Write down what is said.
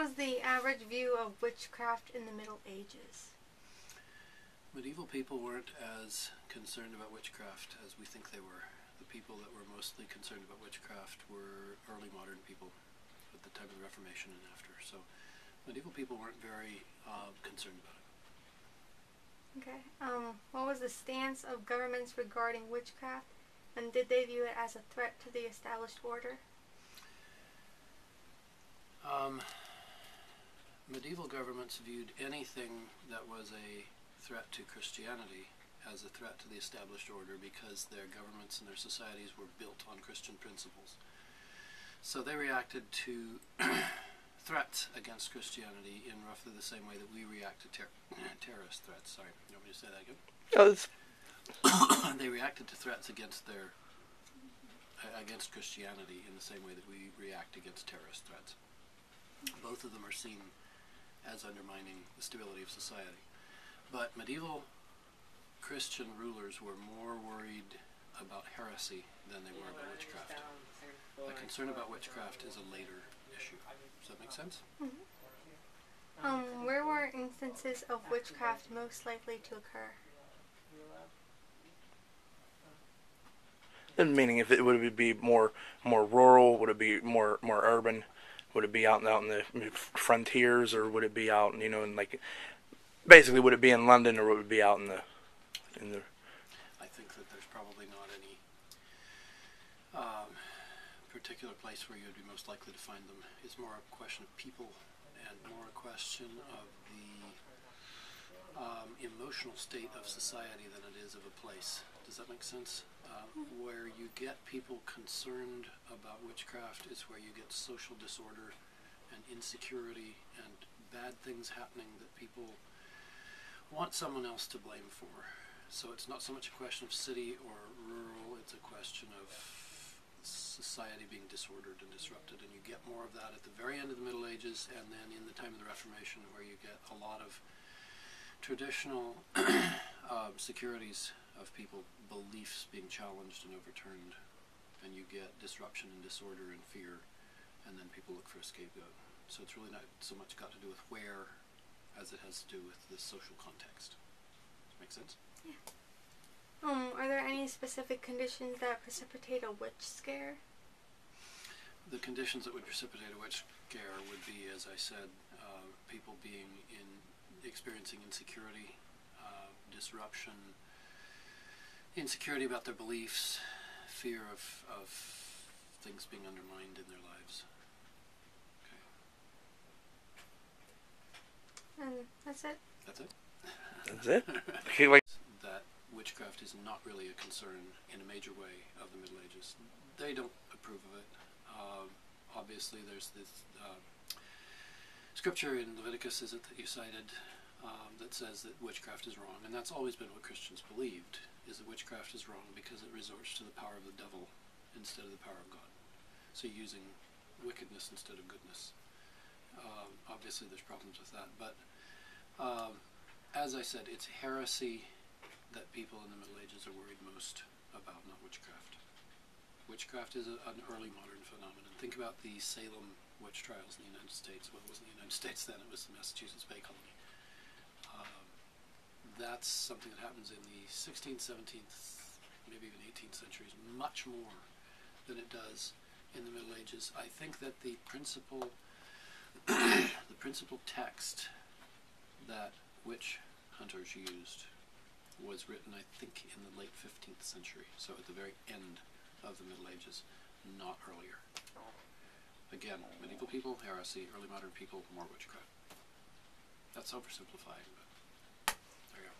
was the average view of witchcraft in the Middle Ages? Medieval people weren't as concerned about witchcraft as we think they were. The people that were mostly concerned about witchcraft were early modern people at the time of the Reformation and after. So medieval people weren't very concerned about it. Okay. What was the stance of governments regarding witchcraft, and did they view it as a threat to the established order? Medieval governments viewed anything that was a threat to Christianity as a threat to the established order because their governments and their societies were built on Christian principles. So they reacted to threats against Christianity in roughly the same way that we react to terrorist threats. Sorry, you want me to say that again? They reacted to threats against against Christianity in the same way that we react against terrorist threats. Both of them are seen as undermining the stability of society. But medieval Christian rulers were more worried about heresy than they were about witchcraft. The concern about witchcraft is a later issue. Does that make sense? Mm-hmm. Where were instances of witchcraft most likely to occur? And meaning, if it would it be more rural, would it be more urban, would it be out in the frontiers, or would it be out in like basically would it be in London, or would it be out in the I think that there's probably not any particular place where you'd be most likely to find them. It's more a question of people and more a question of the emotional state of society than it is of a place. Does that make sense? Where you get people concerned about witchcraft is where you get social disorder and insecurity and bad things happening that people want someone else to blame for. So it's not so much a question of city or rural, it's a question of society being disordered and disrupted, and you get more of that at the very end of the Middle Ages and then in the time of the Reformation, where you get a lot of traditional securities of people, beliefs being challenged and overturned, and you get disruption and disorder and fear, and then people look for a scapegoat. So it's really not so much got to do with where as it has to do with the social context. Does that make sense? Yeah. Are there any specific conditions that precipitate a witch scare? The conditions that would precipitate a witch scare would be, as I said, people experiencing insecurity, disruption, insecurity about their beliefs, fear of things being undermined in their lives. Okay. And that's it? That's it? That's it? Okay, like that witchcraft is not really a concern in a major way of the Middle Ages. They don't approve of it. Obviously, there's this scripture in Leviticus, is it, that you cited, that says that witchcraft is wrong, and that's always been what Christians believed, is that witchcraft is wrong because it resorts to the power of the devil instead of the power of God. So using wickedness instead of goodness. Obviously, there's problems with that, but as I said, it's heresy that people in the Middle Ages are worried most about, not witchcraft. Witchcraft is an early modern phenomenon. Think about the Salem witch trials in the United States. Well, it wasn't the United States then, it was the Massachusetts Bay Colony. That's something that happens in the 16th, 17th, maybe even 18th centuries, much more than it does in the Middle Ages. I think that the principal text that witch hunters used was written, I think, in the late 15th century, so at the very end of the Middle Ages, not earlier. Again, medieval people, heresy; early modern people, more witchcraft. That's oversimplifying, but there you go.